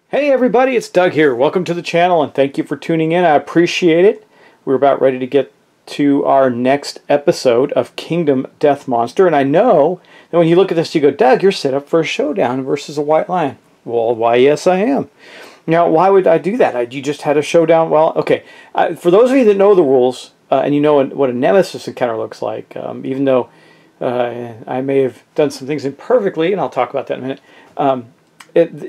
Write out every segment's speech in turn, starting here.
Hey everybody, it's Doug here. Welcome to the channel and thank you for tuning in. I appreciate it. We're about ready to get to our next episode of Kingdom Death Monster, and I know that when you look at this you go, Doug, you're set up for a showdown versus a white lion. Well, why yes I am. Now, why would I do that? You just had a showdown. Well, okay. For those of you that know the rules and you know what a nemesis encounter looks like, even though I may have done some things imperfectly, and I'll talk about that in a minute,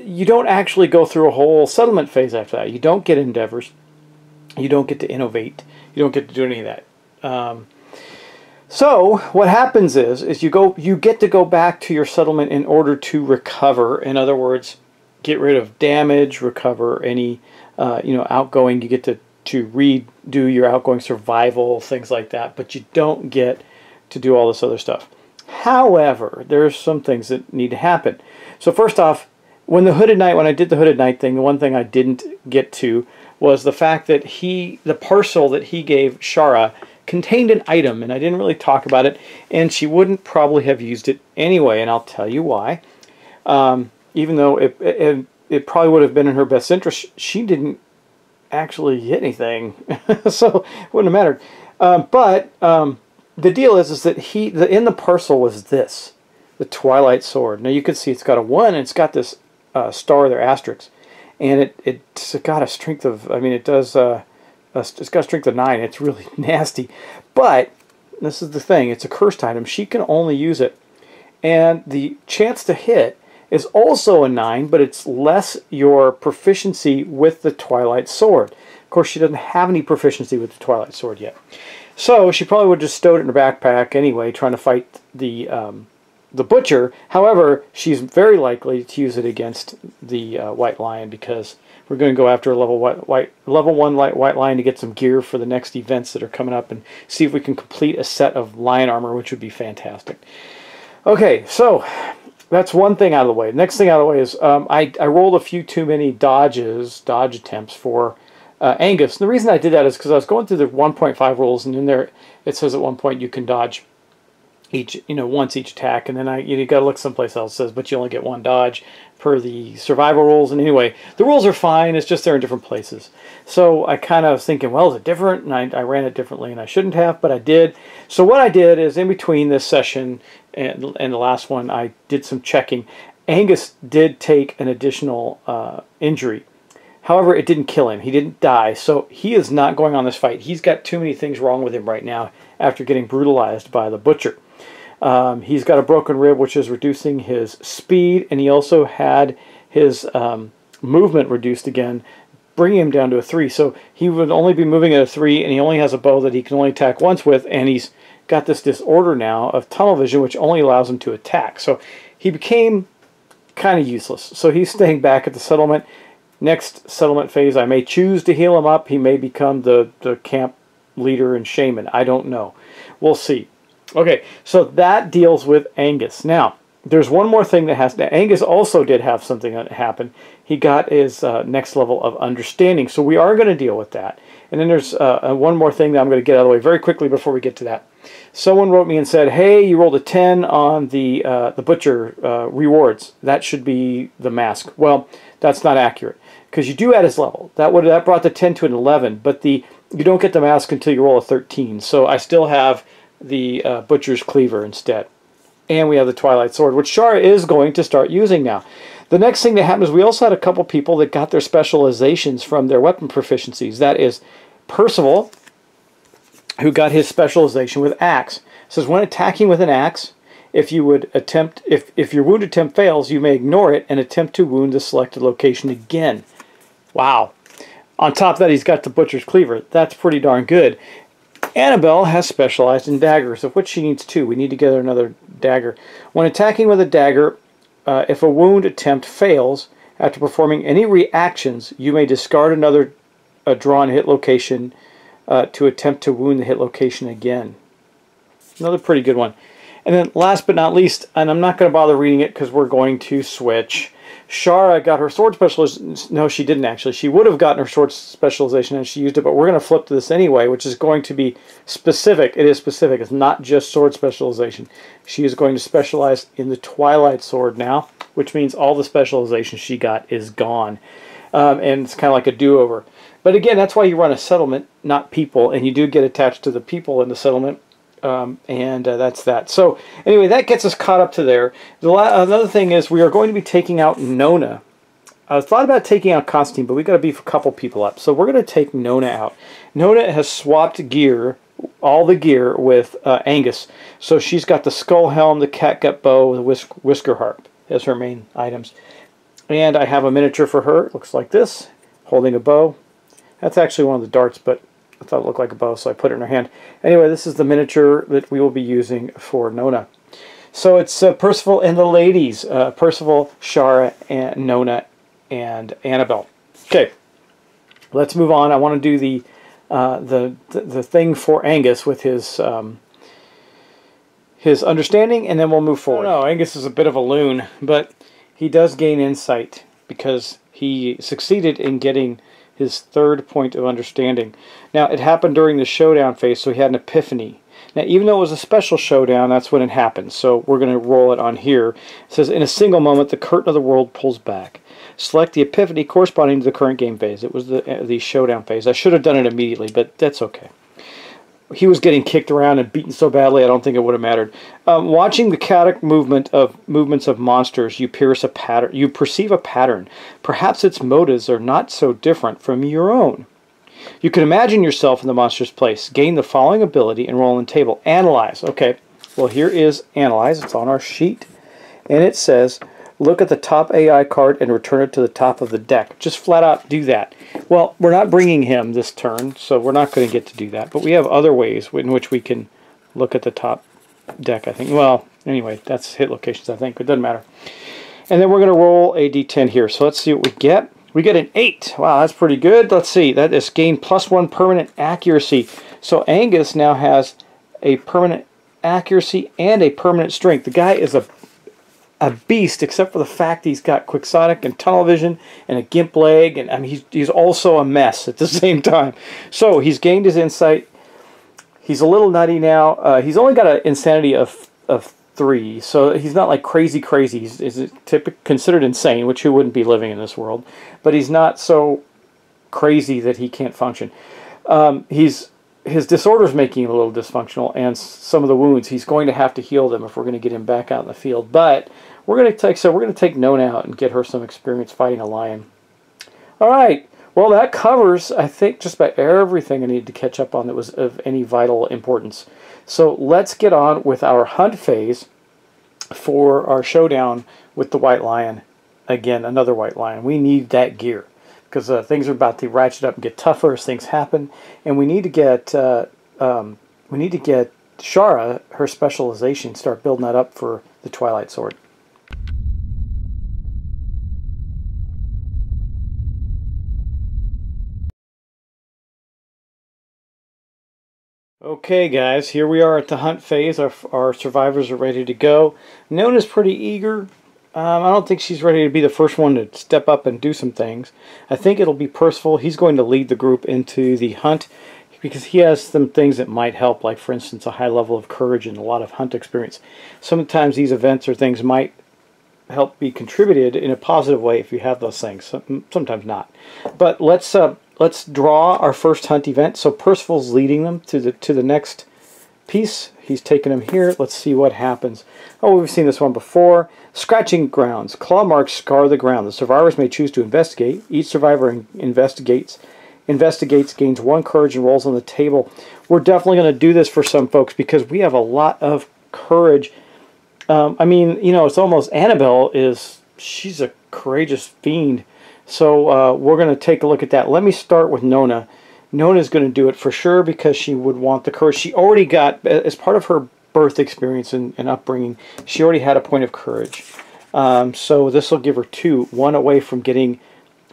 you don't actually go through a whole settlement phase after that. You don't get endeavors. You don't get to innovate. You don't get to do any of that. So what happens is you get to go back to your settlement in order to recover. In other words, get rid of damage, recover any outgoing. You get to redo your outgoing survival, things like that. But you don't get to do all this other stuff. However, there's some things that need to happen. So first off, when I did the Hooded Knight thing, the one thing I didn't get to was the fact that the parcel that he gave Shara contained an item, and I didn't really talk about it, and she wouldn't probably have used it anyway, and I'll tell you why. Even though it probably would have been in her best interest, she didn't actually get anything, so it wouldn't have mattered. But the deal is that in the parcel was this, the Twilight Sword. Now you can see it's got a 1, and it's got this star there, asterisk, and it's got a strength of, it's got a strength of 9. It's really nasty, but this is the thing, it's a cursed item. She can only use it, and the chance to hit is also a 9, but it's less your proficiency with the Twilight Sword. Of course, she doesn't have any proficiency with the Twilight Sword yet, so she probably would have just stowed it in her backpack anyway, trying to fight the butcher. However, she's very likely to use it against the white lion, because we're going to go after a level 1 white lion to get some gear for the next events that are coming up, and see if we can complete a set of lion armor, which would be fantastic. Okay, so that's one thing out of the way. Next thing out of the way is I rolled a few too many dodge attempts for Angus. And the reason I did that is because I was going through the 1.5 rules, and in there it says at one point you can dodge once each attack, and then you got to look someplace else. It says, but you only get 1 dodge per the survival rules. And anyway, the rules are fine. It's just they're in different places. So I kind of was thinking, well, is it different? And I ran it differently, and I shouldn't have, but I did. So what I did is, in between this session and the last one, I did some checking. Angus did take an additional injury. However, it didn't kill him. He didn't die. So he is not going on this fight. He's got too many things wrong with him right now after getting brutalized by the butcher. He's got a broken rib, which is reducing his speed, and he also had his movement reduced again, bringing him down to a 3. So he would only be moving at a 3, and he only has a bow that he can only attack once with, and he's got this disorder now of tunnel vision, which only allows him to attack. So he became kind of useless. So he's staying back at the settlement. Next settlement phase, I may choose to heal him up. He may become the camp leader and shaman. I don't know. We'll see. Okay, so that deals with Angus. Now, there's one more thing that has to... Angus also did have something that happened. He got his next level of understanding, so we are going to deal with that. And then there's one more thing that I'm going to get out of the way very quickly before we get to that. Someone wrote me and said, hey, you rolled a 10 on the butcher rewards. That should be the mask. Well, that's not accurate, because you do add his level. That brought the 10 to an 11, but you don't get the mask until you roll a 13. So I still have the Butcher's Cleaver instead. And we have the Twilight Sword, which Shara is going to start using now. The next thing that happened is we also had a couple people that got their specializations from their weapon proficiencies. That is Percival, who got his specialization with axe. It says when attacking with an axe, if your wound attempt fails, you may ignore it and attempt to wound the selected location again. Wow. On top of that, he's got the Butcher's Cleaver. That's pretty darn good. Annabelle has specialized in daggers, of which she needs 2. We need to get her another dagger. When attacking with a dagger, if a wound attempt fails, after performing any reactions, you may discard another drawn hit location to attempt to wound the hit location again. Another pretty good one. And then last but not least, and I'm not going to bother reading it because we're going to switch, Shara got her sword specialization. No, she didn't actually. She would have gotten her sword specialization and she used it, but we're going to flip to this anyway, which is going to be specific. It is specific. It's not just sword specialization. She is going to specialize in the Twilight Sword now, which means all the specialization she got is gone. and it's kind of like a do-over. But again, that's why you run a settlement, not people, and you do get attached to the people in the settlement, and that's that. So anyway, that gets us caught up to there. Another thing is we are going to be taking out Nona. I thought about taking out Constantine, but we got to beef a couple people up. So we're going to take Nona out. Nona has swapped gear, all the gear, with Angus. So she's got the skull helm, the catgut bow, the whisker harp as her main items. And I have a miniature for her. It looks like this, holding a bow. That's actually one of the darts, but I thought it looked like a bow, so I put it in her hand. Anyway, this is the miniature that we will be using for Nona. So it's Percival and the ladies. Percival, Shara, and Nona, and Annabelle. Okay, let's move on. I want to do the thing for Angus with his understanding, and then we'll move forward. No, Angus is a bit of a loon, but he does gain insight because he succeeded in getting his third point of understanding. Now, it happened during the showdown phase, so he had an epiphany. Now, even though it was a special showdown, that's when it happened. So we're going to roll it on here. It says, in a single moment, the curtain of the world pulls back. Select the epiphany corresponding to the current game phase. It was the showdown phase. I should have done it immediately, but that's okay. He was getting kicked around and beaten so badly, I don't think it would have mattered. Watching the chaotic movements of monsters, you perceive a pattern. Perhaps its motives are not so different from your own. You can imagine yourself in the monster's place. Gain the following ability and roll on the table. Analyze. Okay, well here is Analyze. It's on our sheet. And it says, look at the top AI card and return it to the top of the deck. Just flat out do that. Well, we're not bringing him this turn, so we're not going to get to do that. But we have other ways in which we can look at the top deck, I think. Well, anyway, that's hit locations, I think. It doesn't matter. And then we're going to roll a d10 here. So let's see what we get. We get an 8. Wow, that's pretty good. Let's see. That is gain +1 permanent accuracy. So Angus now has a permanent accuracy and a permanent strength. The guy is a beast, except for the fact he's got quixotic and tunnel vision and a gimp leg, and I mean he's also a mess at the same time. So he's gained his insight. He's a little nutty now. He's only got an insanity of 3, so he's not like crazy. He's considered insane, which who wouldn't be living in this world, but he's not so crazy that he can't function. His disorder's making him a little dysfunctional, and some of the wounds, he's going to have to heal them if we're going to get him back out in the field. But we're going to take Nona out and get her some experience fighting a lion. All right. Well, that covers, I think, just about everything I needed to catch up on that was of any vital importance. So let's get on with our hunt phase for our showdown with the white lion. Again, another white lion. We need that gear, because things are about to ratchet up and get tougher as things happen, and we need to get Shara, her specialization, start building that up for the Twilight Sword. Okay, guys, here we are at the hunt phase. Our survivors are ready to go. Nona's pretty eager. I don't think she's ready to be the first one to step up and do some things. I think it'll be Percival. He's going to lead the group into the hunt because he has some things that might help, like, for instance, a high level of courage and a lot of hunt experience. Sometimes these events or things might help be contributed in a positive way if you have those things. Sometimes not. But let's draw our first hunt event. So Percival's leading them to the next piece. He's taking them here. Let's see what happens. Oh, we've seen this one before. Scratching grounds. Claw marks scar the ground. The survivors may choose to investigate. Each survivor investigates, gains 1 courage, and rolls on the table. We're definitely going to do this for some folks because we have a lot of courage. I mean, you know, it's almost Annabelle she's a courageous fiend. So we're going to take a look at that. Let me start with Nona. Nona's going to do it for sure because she would want the courage. She already got, as part of her birth experience and upbringing, she already had a point of courage. So this will give her 2, 1 away from getting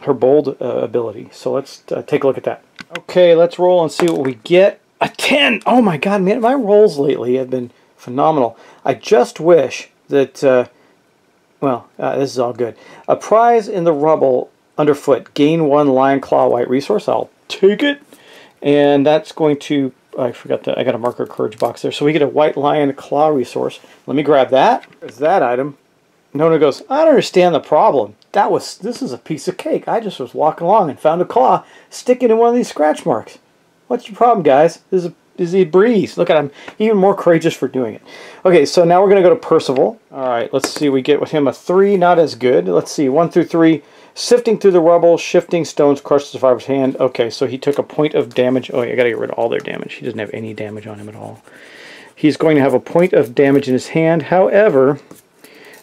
her bold ability. So let's take a look at that. Okay, let's roll and see what we get. A 10! Oh my god, man, my rolls lately have been phenomenal. I just wish that, this is all good. A prize in the rubble underfoot. Gain 1 lion claw white resource. I'll take it. And that's going to, I forgot that I got a marker courage box there. So we get a white lion claw resource. Let me grab that. There's that item. Nona goes, I don't understand the problem. This is a piece of cake. I just was walking along and found a claw sticking in one of these scratch marks. What's your problem, guys? This is a breeze. Look at him, even more courageous for doing it. Okay, so now we're going to go to Percival. All right, let's see. We get with him a 3, not as good. Let's see, 1 through 3. Sifting through the rubble, shifting stones, crush the survivor's hand. Okay, so he took a point of damage. Oh, I got to get rid of all their damage. He doesn't have any damage on him at all. He's going to have a point of damage in his hand. However,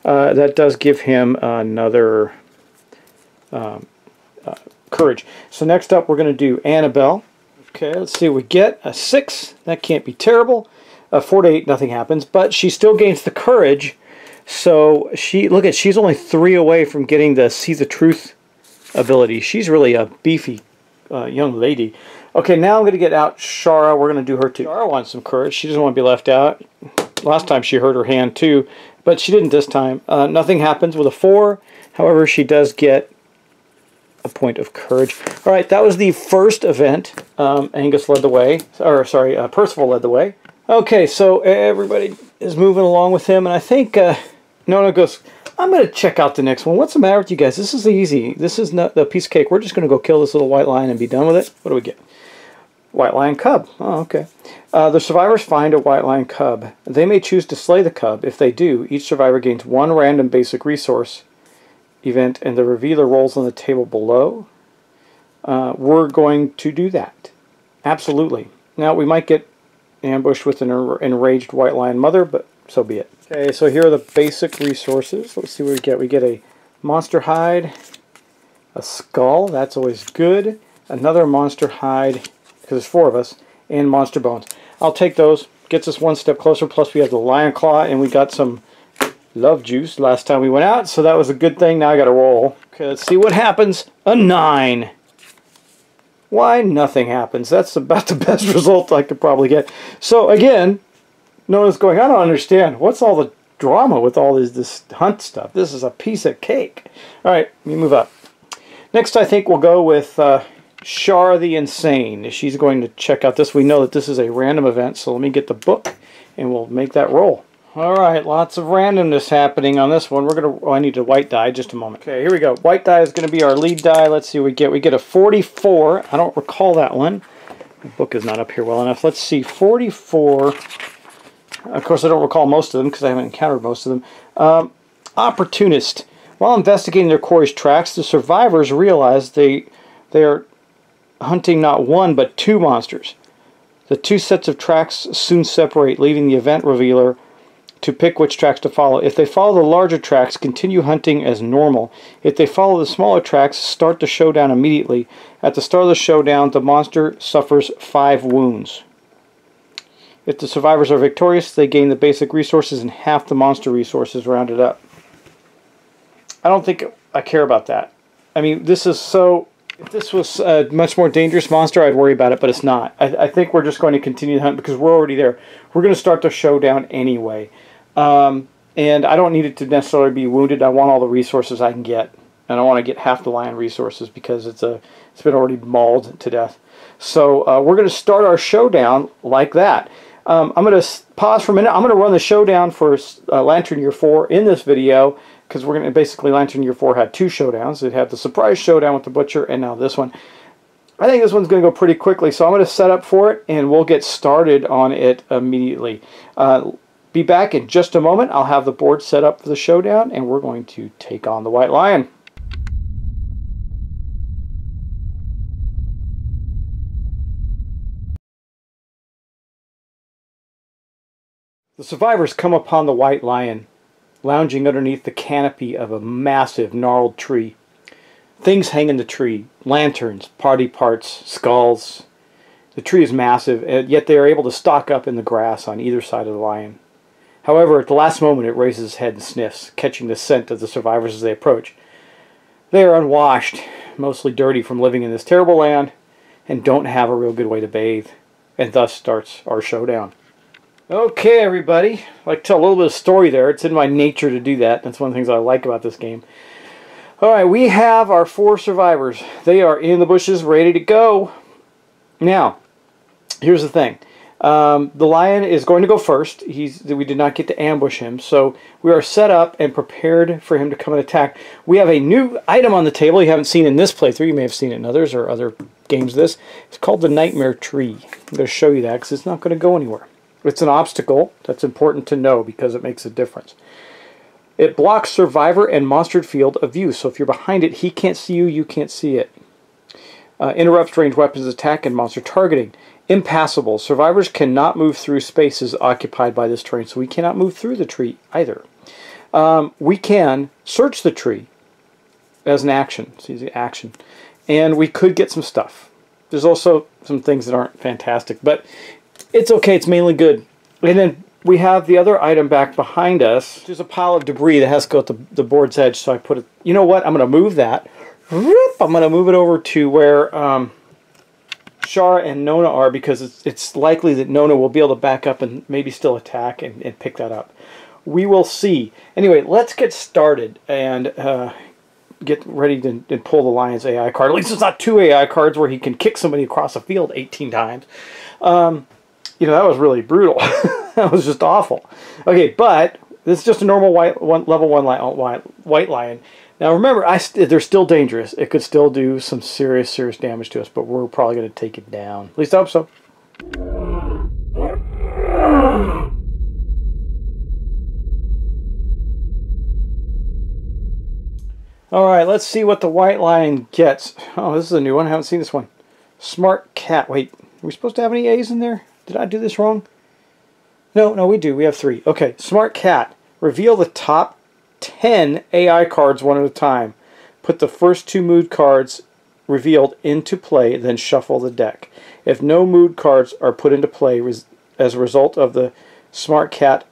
that does give him another courage. So next up, we're going to do Annabelle. Okay, let's see what we get. A 6. That can't be terrible. 4 to 8, nothing happens. But she still gains the courage. So she's only 3 away from getting the See the Truth ability. She's really a beefy young lady. Okay, now I'm going to get out Shara. We're going to do her too. Shara wants some courage. She doesn't want to be left out. Last time she hurt her hand too, but she didn't this time. Nothing happens with a 4. However, she does get a point of courage. All right, that was the first event. Angus led the way. Or sorry, Percival led the way. Okay, so everybody is moving along with him, and I think Nona goes, I'm going to check out the next one. What's the matter with you guys? This is easy. This is not the piece of cake. We're just going to go kill this little white lion and be done with it. What do we get? White lion cub. Oh, okay. The survivors find a white lion cub. They may choose to slay the cub. If they do, each survivor gains 1 random basic resource event, and the revealer rolls on the table below. We're going to do that. Absolutely. Now, we might get ambushed with an enraged white lion mother, but so be it. Okay, so here are the basic resources. Let's see what we get. We get a monster hide, a skull, that's always good, another monster hide, because there's 4 of us, and monster bones. I'll take those. Gets us 1 step closer, plus we have the lion claw, and we got some love juice last time we went out, so that was a good thing. Now I got to roll. Okay, let's see what happens. A 9. Why? Nothing happens. That's about the best result I could probably get. So again, Nona's going, I don't understand. What's all the drama with all this hunt stuff? This is a piece of cake. All right, let me move up. Next, I think we'll go with Shara the Insane. She's going to check out this. We know that this is a random event, so let me get the book, and we'll make that roll. All right, lots of randomness happening on this one. We're going to, I need a white die, just a moment. Okay, here we go. White die is going to be our lead die. Let's see what we get. We get a 44. I don't recall that one. The book is not up here well enough. Let's see, 44. Of course, I don't recall most of them because I haven't encountered most of them. Opportunist. While investigating their quarry's tracks, the survivors realize they are hunting not 1 but 2 monsters. The 2 sets of tracks soon separate, leaving the event revealer to pick which tracks to follow. If they follow the larger tracks, continue hunting as normal. If they follow the smaller tracks, start the showdown immediately. At the start of the showdown, the monster suffers 5 wounds. If the survivors are victorious, they gain the basic resources and half the monster resources rounded up. I don't think I care about that. I mean, this is so... If this was a much more dangerous monster, I'd worry about it, but it's not. I think we're just going to continue the hunt because we're already there. We're going to start the showdown anyway. And I don't need it to necessarily be wounded. I want all the resources I can get. And I want to get half the lion resources because it's been already mauled to death. So we're going to start our showdown like that. I'm going to pause for a minute. I'm going to run the showdown for Lantern Year 4 in this video because we're going to basically, Lantern Year 4 had 2 showdowns. It had the surprise showdown with the Butcher and now this one. I think this one's going to go pretty quickly, so I'm going to set up for it and we'll get started on it immediately. Be back in just a moment. I'll have the board set up for the showdown and we're going to take on the White Lion. The survivors come upon the White Lion, lounging underneath the canopy of a massive, gnarled tree. Things hang in the tree. Lanterns, party parts, skulls. The tree is massive, yet they are able to stalk up in the grass on either side of the lion. However, at the last moment it raises its head and sniffs, catching the scent of the survivors as they approach. They are unwashed, mostly dirty from living in this terrible land, and don't have a real good way to bathe. And thus starts our showdown. Okay, everybody. I'd like to tell a little bit of story there. It's in my nature to do that. That's one of the things I like about this game. Alright, we have our 4 survivors. They are in the bushes, ready to go. Now, here's the thing. The lion is going to go first. We did not get to ambush him, so we are set up and prepared for him to come and attack. We have a new item on the table you haven't seen in this playthrough. You may have seen it in others or other games. It's called the Nightmare Tree. I'm going to show you that because it's not going to go anywhere. It's an obstacle. That's important to know because it makes a difference. It blocks survivor and monster field of view, so if you're behind it, he can't see you, you can't see it. Interrupts ranged weapons attack and monster targeting. Impassable. Survivors cannot move through spaces occupied by this terrain, so we cannot move through the tree either. We can search the tree as an action. It's easy action. And we could get some stuff. There's also some things that aren't fantastic, but it's okay. It's mainly good. And then we have the other item back behind us. There's a pile of debris that has to go at the board's edge, so I put it... You know what? I'm going to move that. I'm going to move it over to where... Shara and Nona are, because it's likely that Nona will be able to back up and maybe still attack and pick that up. We will see. Anyway, let's get started and get ready to pull the Lion's AI card. At least it's not 2 AI cards where he can kick somebody across the field 18 times. You know, that was really brutal. That was just awful. Okay, but this is just a normal level 1 white lion. Now remember, they're still dangerous. It could still do some serious damage to us, but we're probably going to take it down. At least I hope so. Alright, let's see what the white lion gets. Oh, this is a new one. I haven't seen this one. Smart cat. Wait, are we supposed to have any A's in there? Did I do this wrong? No, we do. We have 3. Okay, smart cat. Reveal the top 10 AI cards one at a time. Put the first 2 mood cards revealed into play, then shuffle the deck. If no mood cards are put into play as a result of the smart cat,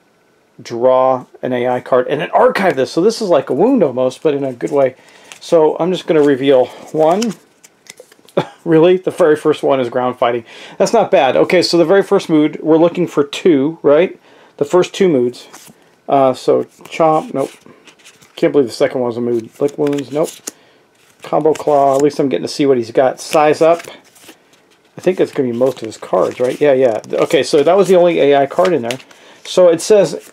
draw an AI card and then archive this. So this is like a wound almost, but in a good way. So I'm just going to reveal 1. Really? The very first one is ground fighting. That's not bad. Okay, so the very first mood, we're looking for 2, right? The first 2 moods. So chomp, nope. Can't believe the second one was a mood. Lick wounds, nope. Combo claw, at least I'm getting to see what he's got. Size up. I think that's going to be most of his cards, right? Yeah. Okay, so that was the only AI card in there. So it says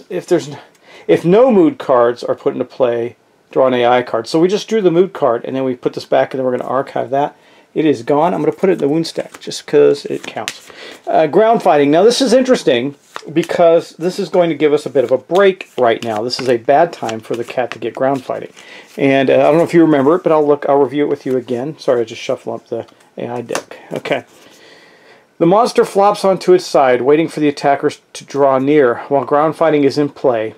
if no mood cards are put into play, draw an AI card. So we just drew the mood card, and then we put this back, and then we're going to archive that. It is gone. I'm going to put it in the wound stack just because it counts. Ground fighting. Now this is interesting because this is going to give us a bit of a break right now. This is a bad time for the cat to get ground fighting. And I don't know if you remember it, but I'll review it with you again. Sorry, I just shuffle up the AI deck. Okay. The monster flops onto its side, waiting for the attackers to draw near. While ground fighting is in play,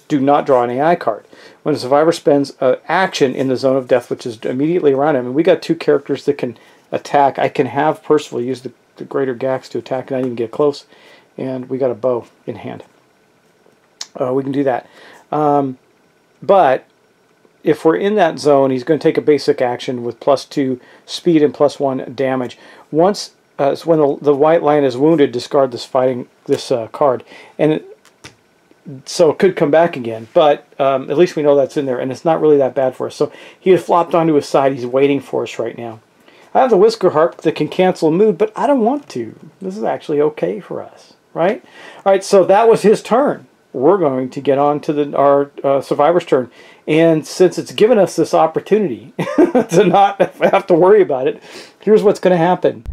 do not draw an AI card. When a survivor spends an action in the zone of death, which is immediately around him, and we got 2 characters that can attack. I can have Percival use the greater Gax to attack and not even get close. And we got a bow in hand. We can do that. But if we're in that zone, he's going to take a basic action with +2 speed and +1 damage. Once, so when the white lion is wounded, discard this card. And so it could come back again, but at least we know that's in there, and it's not really that bad for us. So he has flopped onto his side. He's waiting for us right now. I have the Whisker Harp that can cancel mood, but I don't want to. This is actually okay for us, right? All right, so that was his turn. We're going to get on to our survivor's turn. And since it's given us this opportunity to not have to worry about it, here's what's going to happen.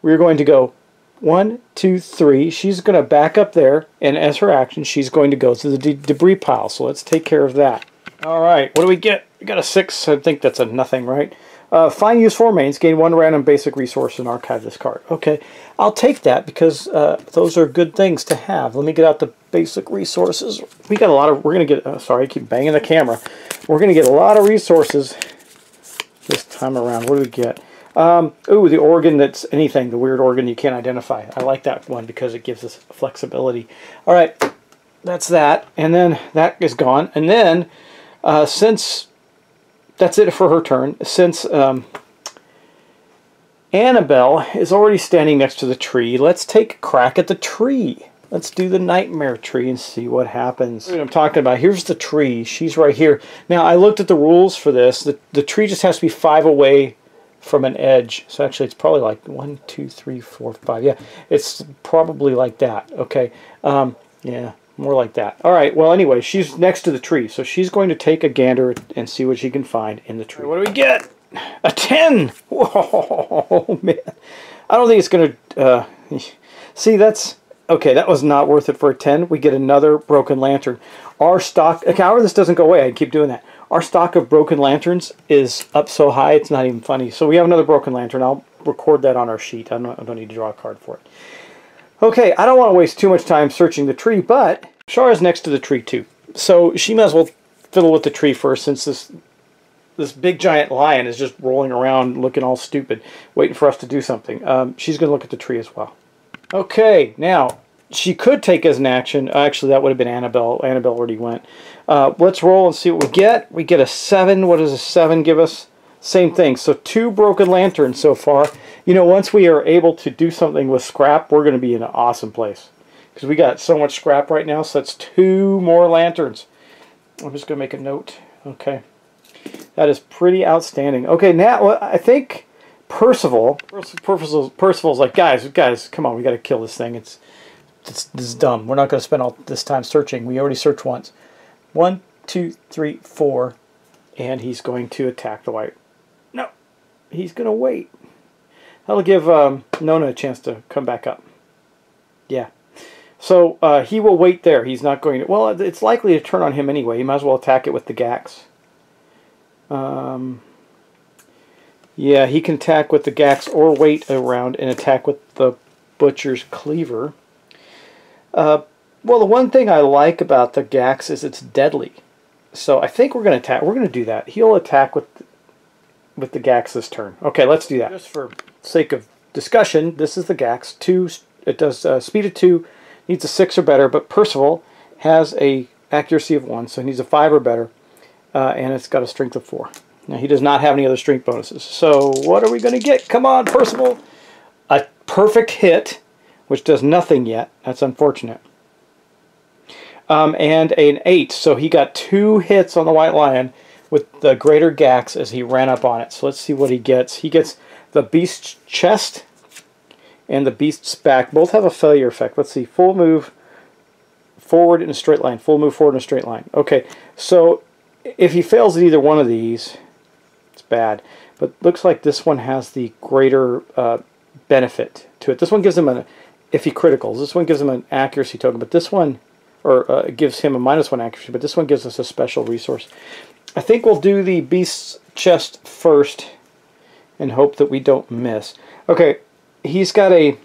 We're going to go 1, 2, 3. She's going to back up there, and as her action, she's going to go to the debris pile. So let's take care of that. All right, what do we get? We got a 6. I think that's a nothing, right? Find useful remains. Gain 1 random basic resource and archive this card. Okay, I'll take that because those are good things to have. Let me get out the basic resources. We got a lot of. We're gonna get. Sorry, I keep banging the camera. We're gonna get a lot of resources this time around. What do we get? Ooh, the organ that's anything, the weird organ you can't identify. I like that one because it gives us flexibility. All right, that's that. And then that is gone. And then, since that's it for her turn, since Annabelle is already standing next to the tree, let's take a crack at the tree. Let's do the nightmare tree and see what happens. What I'm talking about, here's the tree. She's right here. Now, I looked at the rules for this. The tree just has to be 5 away from an edge. So actually, it's probably like 1, 2, 3, 4, 5. Yeah, it's probably like that. Okay. Yeah, more like that. All right. Well, anyway, she's next to the tree. So she's going to take a gander and see what she can find in the tree. What do we get? A 10! Whoa, man. I don't think it's going to... see, that's... Okay, that was not worth it for a 10. We get another broken lantern. Our stock... However, this doesn't go away. I keep doing that. Our stock of broken lanterns is up so high, it's not even funny. So we have another broken lantern. I'll record that on our sheet. I don't need to draw a card for it. Okay, I don't want to waste too much time searching the tree, but Shara's next to the tree too. So she might as well fiddle with the tree first, since this big giant lion is just rolling around looking all stupid, waiting for us to do something. She's going to look at the tree as well. Okay, now, she could take as an action. Actually, that would have been Annabelle. Annabelle already went. Let's roll and see what we get. We get a 7. What does a 7 give us? Same thing. So 2 broken lanterns so far. You know, once we are able to do something with scrap, we're going to be in an awesome place. Because we got so much scrap right now, so that's 2 more lanterns. I'm just going to make a note. Okay. That is pretty outstanding. Okay, now I think Percival's like, guys, come on, we got to kill this thing. This is dumb. We're not going to spend all this time searching. We already searched once. 1, 2, 3, 4, and he's going to attack the white. No, he's going to wait. That'll give Nona a chance to come back up. Yeah. So he will wait there. He's not going to... Well, it's likely to turn on him anyway. He might as well attack it with the Gax. Yeah, he can attack with the Gax or wait around and attack with the Butcher's Cleaver. Well, the one thing I like about the Gax is it's deadly. So I think we're going to attack. We're going to do that. He'll attack with the Gax this turn. Okay, let's do that. Just for sake of discussion, this is the Gax. 2. It does speed of 2, needs a 6 or better, but Percival has a accuracy of 1, so he needs a 5 or better, and it's got a strength of 4. Now, he does not have any other strength bonuses. So what are we going to get? Come on, Percival. A perfect hit, which does nothing yet. That's unfortunate. And an 8. So he got 2 hits on the White Lion with the Greater Gax as he ran up on it. So let's see what he gets. He gets the Beast's Chest and the Beast's Back. Both have a failure effect. Let's see. Full move forward in a straight line. Full move forward in a straight line. Okay, so if he fails at either one of these, it's bad. But looks like this one has the greater benefit to it. This one gives him an... If he criticals, this one gives him an accuracy token, but this one... Or gives him a -1 accuracy, but this one gives us a special resource. I think we'll do the Beast's Chest first and hope that we don't miss. Okay, he's got a...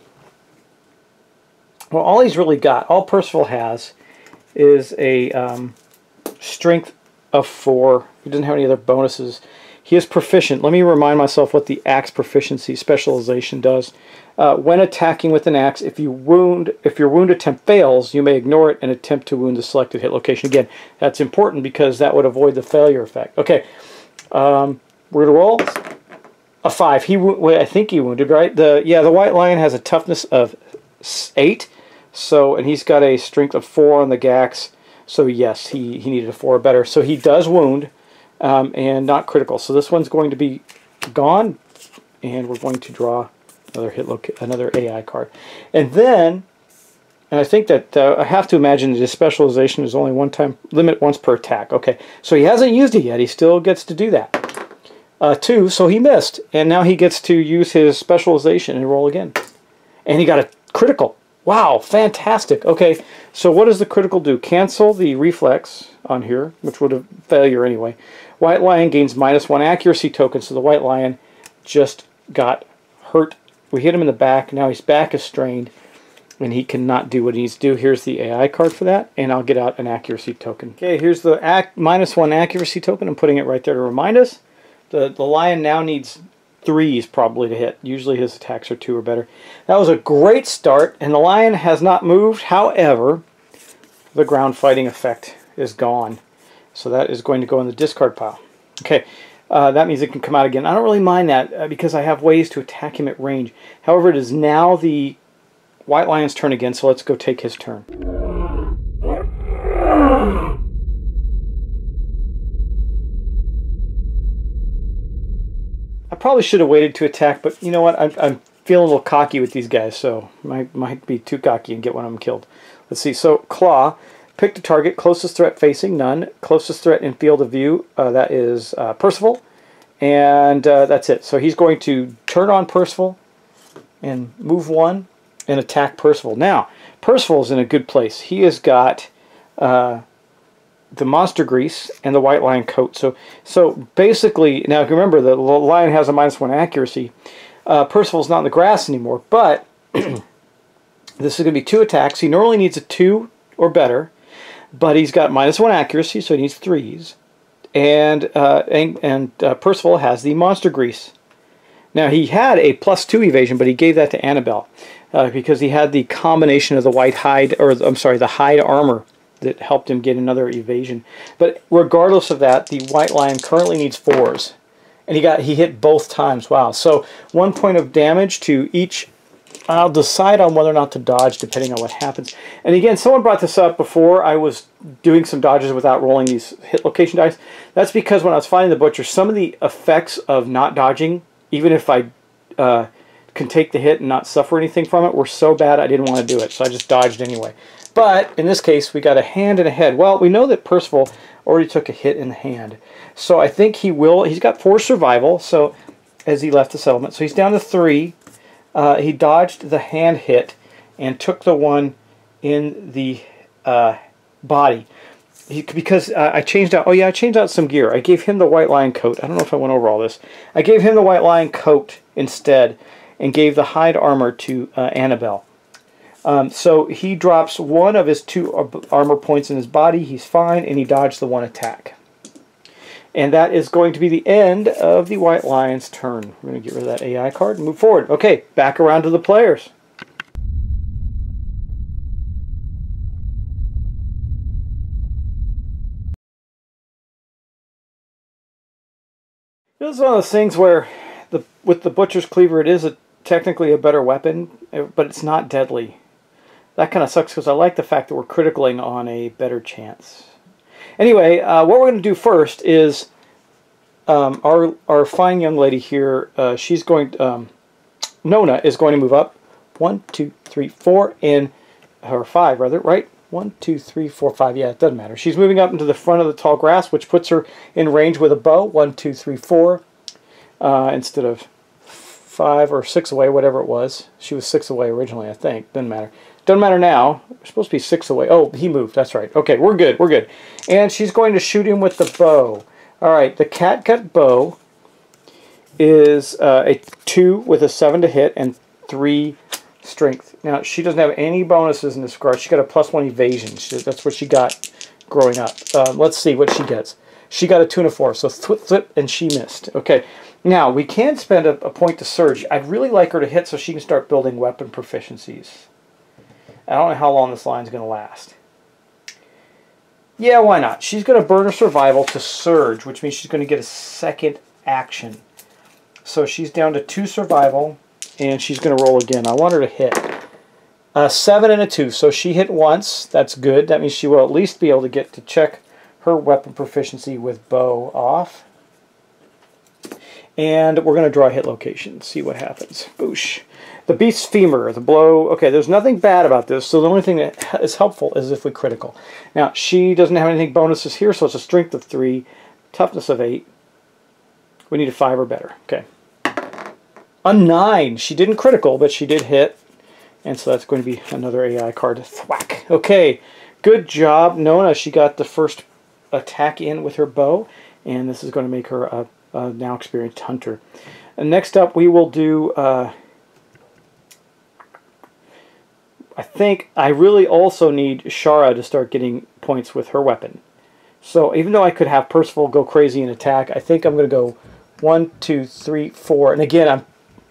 Well, all he's really got, all Percival has, is a strength of 4. He doesn't have any other bonuses. He is proficient. Let me remind myself what the axe proficiency specialization does. When attacking with an axe, if your wound attempt fails, you may ignore it and attempt to wound the selected hit location. Again, that's important because that would avoid the failure effect. Okay, we're going to roll a 5. I think he wounded, right? The White Lion has a toughness of 8, and he's got a strength of 4 on the Gax. So yes, he needed a 4 or better. So he does wound, and not critical. So this one's going to be gone, and we're going to draw another AI card. And then, and I think that I have to imagine that his specialization is only limit once per attack. Okay, so he hasn't used it yet. He still gets to do that. 2, so he missed, and now he gets to use his specialization and roll again. And he got a critical. Wow, fantastic. Okay, so what does the critical do? Cancel the reflex on here, which would have failure anyway. White Lion gains -1 accuracy token, so the White Lion just got hurt. We hit him in the back. Now his back is strained, and he cannot do what he needs to do. Here's the AI card for that, and I'll get out an accuracy token. Okay, here's the -1 accuracy token. I'm putting it right there to remind us. The lion now needs 3s probably to hit. Usually his attacks are 2 or better. That was a great start, and the lion has not moved. However, the ground fighting effect is gone. So that is going to go in the discard pile. Okay, that means it can come out again. I don't really mind that because I have ways to attack him at range. However, it is now the White Lion's turn again, so let's go take his turn. I probably should have waited to attack, but you know what? I'm feeling a little cocky with these guys, so might be too cocky and get one of them killed. Let's see. So Claw, pick the target. Closest threat facing, none. Closest threat in field of view, that is Percival. And that's it. So he's going to turn on Percival and move one and attack Percival. Now, Percival's in a good place. He has got the monster grease and the White Lion coat. So basically, now remember, the lion has a -1 accuracy. Percival's not in the grass anymore, but this is going to be 2 attacks. He normally needs a 2 or better, but he's got -1 accuracy, so he needs 3s. And Percival has the monster grease. Now, he had a +2 evasion, but he gave that to Annabelle because he had the combination of the white hide, or I'm sorry, the hide armor that helped him get another evasion. But regardless of that, the White Lion currently needs 4s. And he hit both times. Wow. So 1 point of damage to each. I'll decide on whether or not to dodge depending on what happens. And again, someone brought this up before. I was doing some dodges without rolling these hit location dice. That's because when I was fighting the Butcher, some of the effects of not dodging, even if I can take the hit and not suffer anything from it, were so bad I didn't want to do it. So I just dodged anyway. But in this case, we got a hand and a head. Well, we know that Percival already took a hit in the hand. So I think he will. He's got 4 survival, so as he left the settlement. So he's down to 3. He dodged the hand hit and took the one in the body. Because I changed out, I changed out some gear. I gave him the White Lion coat. I don't know if I went over all this. I gave him the White Lion coat instead and gave the hide armor to Annabelle. So he drops 1 of his 2 armor points in his body. He's fine, and he dodged the 1 attack. And that is going to be the end of the White Lion's turn. We're going to get rid of that AI card and move forward. Okay, back around to the players. This is one of those things where with the Butcher's Cleaver, it is technically a better weapon, but it's not deadly. That kind of sucks because I like the fact that we're criticaling on a better chance. Anyway, what we're going to do first is our fine young lady here, she's going Nona is going to move up 1, 2, 3, 4, and or 5 rather, right? 1, 2, 3, 4, 5. Yeah, it doesn't matter. She's moving up into the front of the tall grass, which puts her in range with a bow. 1, 2, 3, 4, instead of 5 or 6 away, whatever it was. She was 6 away originally, I think. Doesn't matter. Doesn't matter now. We're supposed to be 6 away. Oh, he moved. That's right. Okay, we're good. We're good. And she's going to shoot him with the bow. All right, the catgut bow is a 2 with a 7 to hit and 3 strength. Now, she doesn't have any bonuses in this regard. She got a +1 evasion. That's what she got growing up. Let's see what she gets. She got a 2 and a 4, so flip, and she missed. Okay, now we can spend a point to surge. I'd really like her to hit so she can start building weapon proficiencies. I don't know how long this line's going to last. Yeah, why not? She's going to burn her survival to surge, which means she's going to get a second action. So she's down to 2 survival, and she's going to roll again. I want her to hit. 7 and a 2, so she hit once. That's good. That means she will at least be able to get to check her weapon proficiency with bow off. And we're going to draw a hit location, see what happens. Boosh. The beast's femur, the blow. Okay, there's nothing bad about this, so the only thing that is helpful is if we critical. Now, she doesn't have anything bonuses here, so it's a strength of 3, toughness of 8. We need a 5 or better. Okay. A 9. She didn't critical, but she did hit. And so that's going to be another AI card. Thwack. Okay, good job, Nona. She got the first attack in with her bow, and this is going to make her a now experienced hunter. And next up, we will do... I think I really also need Shara to start getting points with her weapon. So even though I could have Percival go crazy and attack, I think I'm going to go 1, 2, 3, 4. And again,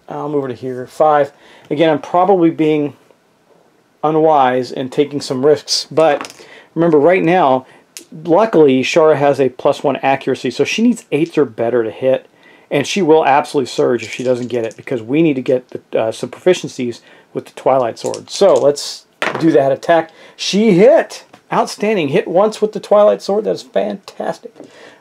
I'll move her to here. 5. Again, I'm probably being unwise and taking some risks. But remember, right now, luckily, Shara has a +1 accuracy, so she needs 8s or better to hit. And she will absolutely surge if she doesn't get it, because we need to get some proficiencies with the Twilight Sword. So let's do that attack. She hit! Outstanding. Hit once with the Twilight Sword. That is fantastic.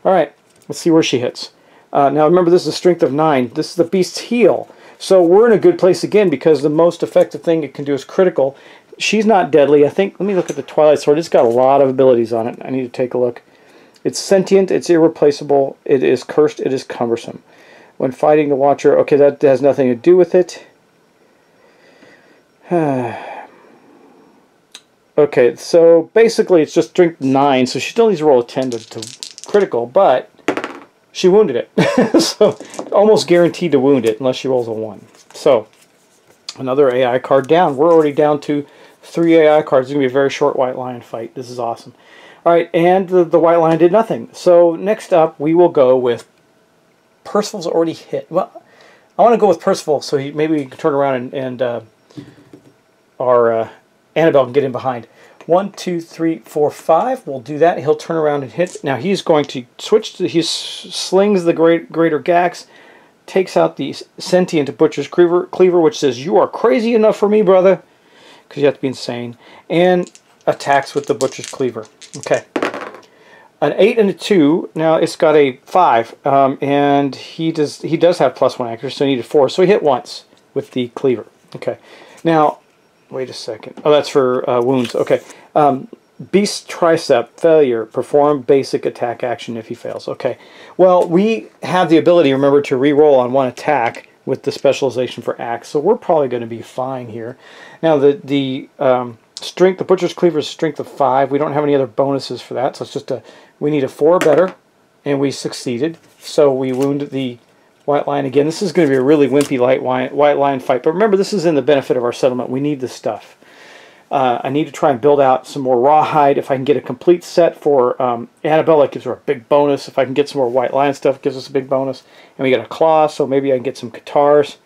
All right, let's see where she hits. Now remember, this is a strength of 9. This is the beast's heal. So we're in a good place again, because the most effective thing it can do is critical. She's not deadly. I think, let me look at the Twilight Sword. It's got a lot of abilities on it. I need to take a look. It's sentient, it's irreplaceable, it is cursed, it is cumbersome. When fighting the Watcher, okay, that has nothing to do with it. Okay, so basically it's just strength 9, so she still needs to roll a 10 to critical, but she wounded it. So almost guaranteed to wound it unless she rolls a 1. So another AI card down. We're already down to 3 AI cards. It's going to be a very short White Lion fight. This is awesome. All right, and the White Lion did nothing. So next up, we will go with Percival's already hit. Well, I want to go with Percival, so maybe we can turn around and our Annabelle can get in behind. 1, 2, 3, 4, 5. We'll do that. He'll turn around and hit. Now he's going to switch to, he slings the greater Gax, takes out the sentient Butcher's Cleaver, which says, "You are crazy enough for me, brother," because you have to be insane, and attacks with the Butcher's Cleaver. Okay. An 8 and a 2. Now it's got a 5, and he does have +1 accuracy, so he needed 4. So he hit once with the Cleaver. Okay. Now, wait a second. Oh, that's for wounds. Okay. Beast Tricep, failure. Perform basic attack action if he fails. Okay. Well, we have the ability, remember, to re-roll on 1 attack with the specialization for axe, so we're probably going to be fine here. Now, the strength, the Butcher's Cleaver is strength of 5. We don't have any other bonuses for that, so it's just we need a 4 or better, and we succeeded. So we wound the White Lion again. This is going to be a really wimpy White Lion fight, but remember, this is in the benefit of our settlement. We need this stuff. I need to try and build out some more rawhide. If I can get a complete set for Annabelle, that gives her a big bonus. If I can get some more White Lion stuff, it gives us a big bonus. And we got a claw, so maybe I can get some guitars.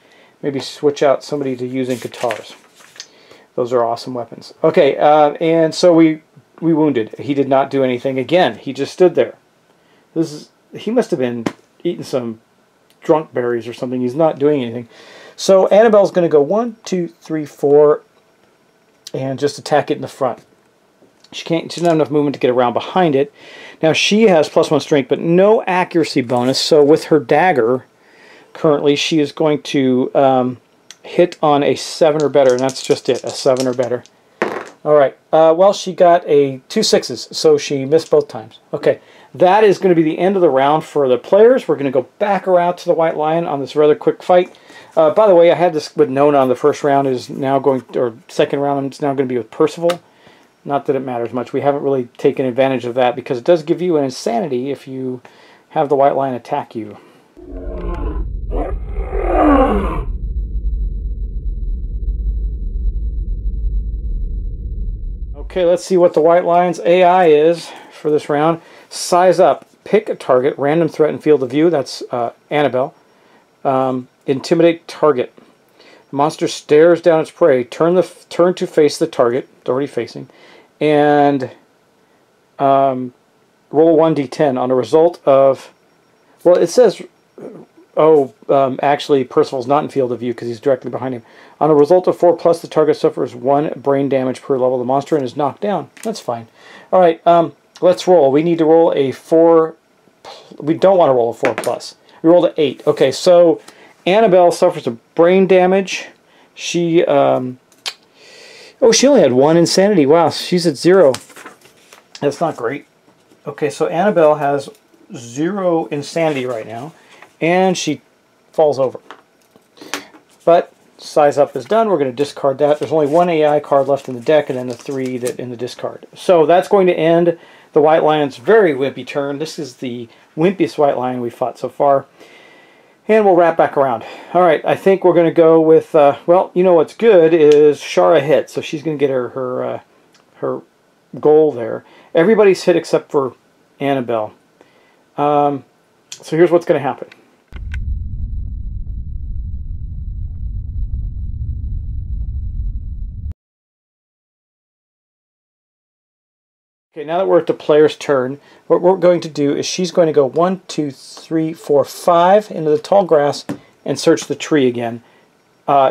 Maybe switch out somebody to using guitars. Those are awesome weapons. Okay, and so we wounded. He did not do anything again. He just stood there. He must have been eating some drunk berries or something. He's not doing anything. So Annabelle's going to go 1, 2, 3, 4, and just attack it in the front. She doesn't have enough movement to get around behind it. Now she has +1 strength, but no accuracy bonus. So with her dagger, currently she is going to hit on a 7 or better, and that's just it, a 7 or better. All right. Well, she got 2 6s, so she missed both times. Okay, that is going to be the end of the round for the players. We're going to go back around to the White Lion on this rather quick fight. By the way, I had this with Nona on the first round, is now going, or second round, it's now going to be with Percival. Not that it matters much. We haven't really taken advantage of that, because it does give you an insanity if you have the White Lion attack you. Okay, let's see what the White Lion's AI is for this round. Size up. Pick a target. Random threat and field of view. That's Annabelle. Intimidate target. The monster stares down its prey. Turn to face the target. It's already facing. And roll 1d10 on a result of... Well, it says... actually, Percival's not in field of view because he's directly behind him. On a result of 4+, the target suffers 1 brain damage per level of the monster and is knocked down. That's fine. All right, let's roll. We need to roll a 4. We don't want to roll a 4+. We rolled an 8. Okay, so Annabelle suffers a brain damage. She, she only had 1 insanity. Wow, she's at 0. That's not great. Okay, so Annabelle has 0 insanity right now, and she falls over. But size up is done. We're going to discard that. There's only 1 AI card left in the deck, and then the 3 that in the discard. So that's going to end the White Lion's very wimpy turn. This is the wimpiest White Lion we've fought so far. And we'll wrap back around. All right, I think we're going to go with, well, you know what's good is Shara hit, so she's going to get her goal there. Everybody's hit except for Annabelle. So here's what's going to happen. Okay, now that we're at the player's turn, what we're going to do is she's going to go 1, 2, 3, 4, 5 into the tall grass and search the tree again,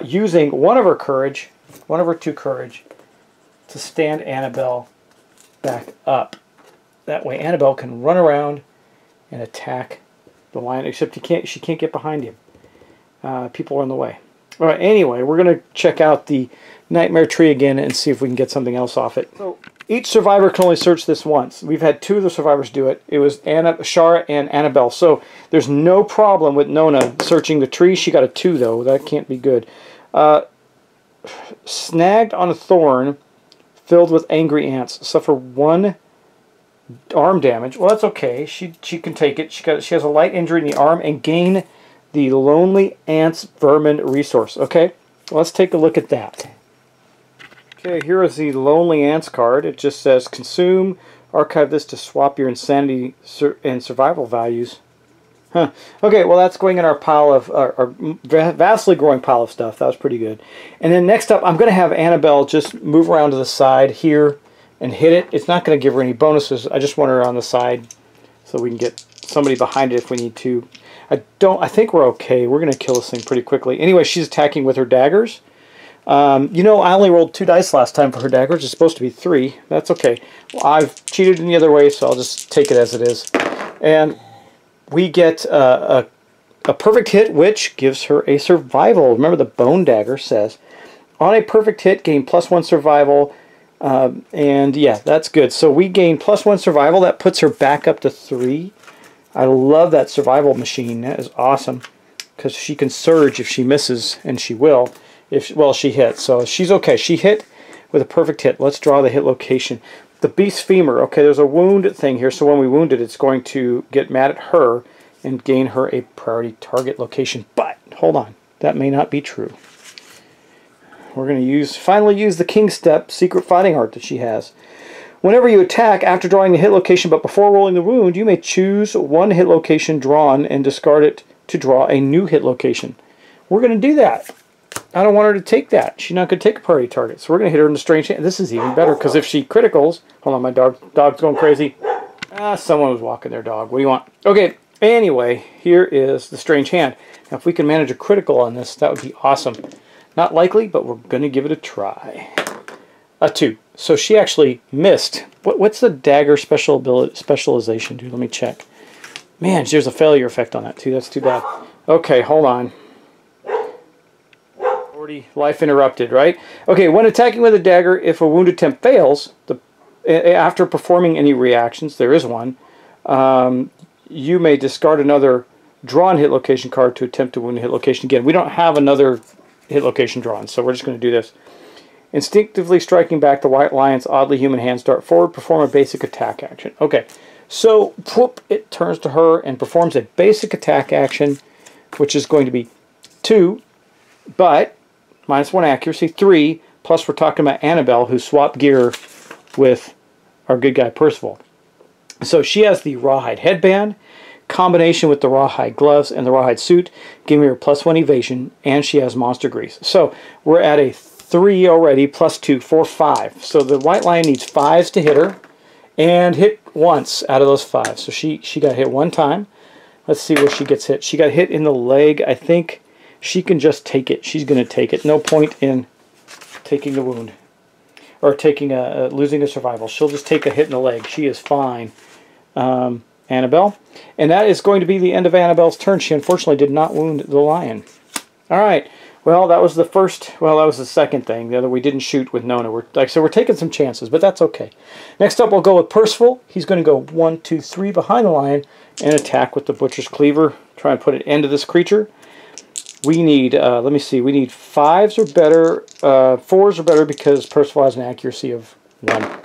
using one of her courage, one of her 2 courage, to stand Annabelle back up. That way Annabelle can run around and attack the lion, except she can't get behind him. People are in the way. All right, anyway, we're going to check out the nightmare tree again and see if we can get something else off it. So each survivor can only search this once. We've had 2 of the survivors do it. It was Shara and Annabelle. So there's no problem with Nona searching the tree. She got a 2, though. That can't be good. Snagged on a thorn filled with angry ants. Suffer 1 arm damage. Well, that's okay. She can take it. She has a light injury in the arm and gain the Lonely Ants Vermin resource. Okay, well, let's take a look at that. Okay, here is the Lonely Ants card. It just says consume, archive this to swap your insanity and survival values. Huh. Okay, well, that's going in our pile of our vastly growing pile of stuff. That was pretty good. And then next up, I'm going to have Annabelle just move around to the side here and hit it. It's not going to give her any bonuses. I just want her on the side so we can get somebody behind it if we need to. I think we're okay. We're going to kill this thing pretty quickly. Anyway, she's attacking with her daggers. You know, I only rolled 2 dice last time for her daggers. It's supposed to be 3. That's okay. Well, I've cheated in the other way, so I'll just take it as it is. And we get a perfect hit, which gives her a survival. Remember, the bone dagger says, on a perfect hit, gain +1 survival. And yeah, that's good. So we gain +1 survival. That puts her back up to 3. I love that survival machine. That is awesome because she can surge if she misses, and she will. Well, she hit, so she's okay. She hit with a perfect hit. Let's draw the hit location. The beast femur. Okay, there's a wound thing here, so when we wound it, it's going to get mad at her and gain her a priority target location. But hold on, that may not be true. We're going to finally use the King Step secret fighting art that she has. Whenever you attack after drawing the hit location but before rolling the wound, you may choose 1 hit location drawn and discard it to draw a new hit location. We're going to do that. I don't want her to take that. She's not going to take a priority target. So we're going to hit her in the strange hand. This is even better because if she criticals... Hold on, my dog's going crazy. Someone was walking their dog. What do you want? Okay, anyway, here is the strange hand. Now, if we can manage a critical on this, that would be awesome. Not likely, but we're going to give it a try. A 2. So she actually missed. What's the dagger specialization do? Let me check. Man, there's a failure effect on that too. That's too bad. Okay, hold on. Already life interrupted, right? Okay, when attacking with a dagger, if a wound attempt fails, after performing any reactions, there is one, you may discard another drawn hit location card to attempt to wound a hit location again. We don't have another hit location drawn, so we're just going to do this. Instinctively striking back the white lion's oddly human hands dart forward, perform a basic attack action. Okay, so whoop, it turns to her and performs a basic attack action, which is going to be 2, but -1 accuracy, 3, plus we're talking about Annabelle, who swapped gear with our good guy Percival. So she has the rawhide headband, combination with the rawhide gloves and the rawhide suit, giving her +1 evasion, and she has monster grease. So we're at a 3 already, +2, 4, 5. So the white lion needs 5s to hit her, and hit once out of those 5. So she got hit 1 time. Let's see where she gets hit. She got hit in the leg. I think she can just take it. She's going to take it. No point in taking the wound or taking losing a survival. She'll just take a hit in the leg. She is fine. Annabelle. And that is going to be the end of Annabelle's turn. She unfortunately did not wound the lion. All right. Well, that was the first, well, that was the second thing. The other, we didn't shoot with Nona. Like I said, we're taking some chances, but that's okay. Next up, we'll go with Percival. He's going to go 1, 2, 3 behind the lion and attack with the Butcher's Cleaver. Try and put an end to this creature. We need, let me see, we need 5s or better, 4s or better because Percival has an accuracy of 1.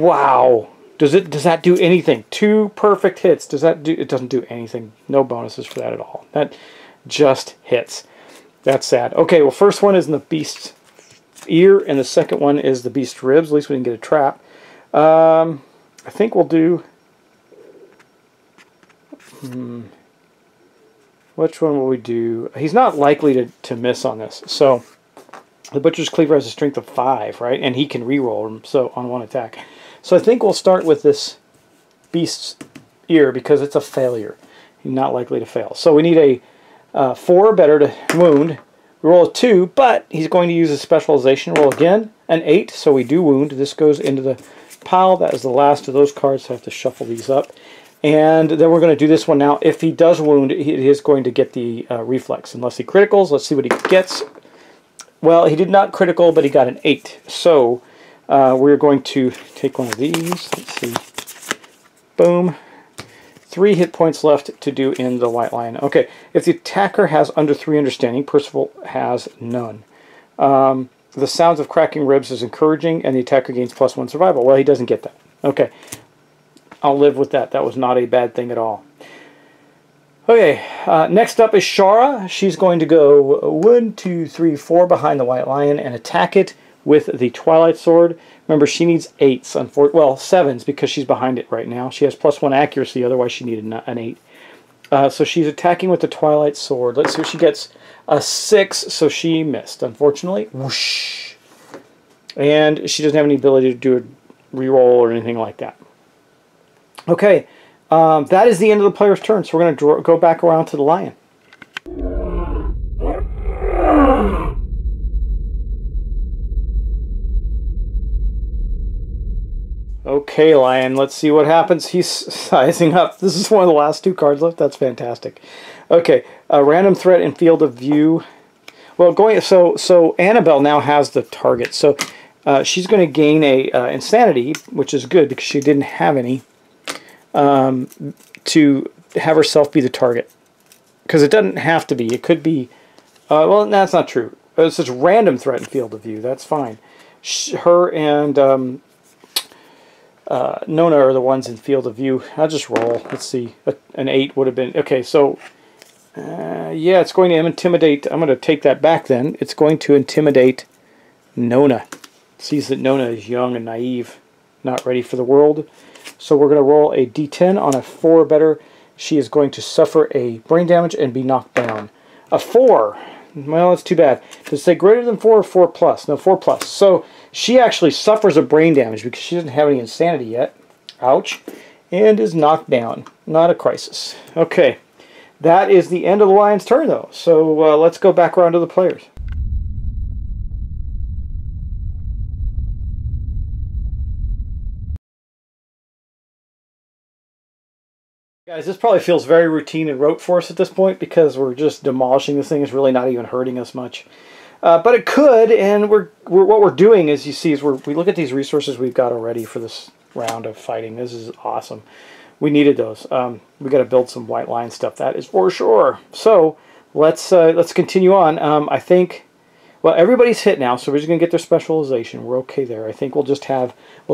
Wow. Does that do anything? 2 perfect hits. Does that do? It doesn't do anything. No bonuses for that at all. That just hits. That's sad. Okay, well, first one is in the beast's ear, and the second one is the beast's ribs. At least we didn't get a trap. I think we'll do... Which one will we do? He's not likely to miss on this. So the Butcher's Cleaver has a strength of 5, right? And he can reroll them so on 1 attack. So I think we'll start with this beast's ear because it's a failure. He's not likely to fail. So we need a 4 or better to wound. We roll a 2, but he's going to use his specialization. Roll again, an 8, so we do wound. This goes into the pile. That is the last of those cards, so I have to shuffle these up. And then we're going to do this one now. If he does wound, he is going to get the reflex, unless he criticals. Let's see what he gets. Well, he did not critical, but he got an 8. So we're going to take one of these. Let's see. Boom. 3 hit points left to do in the White Lion. Okay, if the attacker has under 3 understanding, Percival has none. The sounds of cracking ribs is encouraging, and the attacker gains +1 survival. Well, he doesn't get that. Okay, I'll live with that. That was not a bad thing at all. Okay, next up is Shara. She's going to go 1, 2, 3, 4 behind the White Lion and attack it with the Twilight Sword. Remember, she needs 8s, well, 7s, because she's behind it right now. She has +1 accuracy, otherwise she needed an 8. So she's attacking with the Twilight Sword. Let's see what she gets. A 6, so she missed, unfortunately. Whoosh. And she doesn't have any ability to do a reroll or anything like that. Okay, that is the end of the player's turn, so we're going to go back around to the lion. Okay, Lion, let's see what happens. He's sizing up. This is one of the last 2 cards left. That's fantastic. Okay, a random threat in field of view. Well, so Annabelle now has the target. So she's going to gain a insanity, which is good because she didn't have any, to have herself be the target. Because it doesn't have to be. It could be, well, no, that's not true. It's just random threat in field of view. That's fine. Her and Nona are the ones in field of view. I'll just roll. Let's see. An 8 would have been... Okay, so... yeah, it's going to intimidate... I'm going to take that back then. It's going to intimidate Nona. It sees that Nona is young and naive, not ready for the world. So we're going to roll a d10 on a 4 or better. She is going to suffer a brain damage and be knocked down. A 4. Well, that's too bad. Does it say greater than 4 or 4 plus? No, 4 plus. So she actually suffers a brain damage because she doesn't have any insanity yet. Ouch. And is knocked down. Not a crisis. Okay. That is the end of the lion's turn, though. So let's go back around to the players. Guys, this probably feels very routine and rote for us at this point because we're just demolishing this thing. It's really not even hurting us much. But it could, and what we're doing, as you see, is we look at these resources we've got already for this round of fighting. This is awesome. We needed those. We got to build some White Lion stuff. That is for sure. So let's continue on. I think, well, everybody's hit now, so we're just gonna get their specialization. We're okay there. I think we'll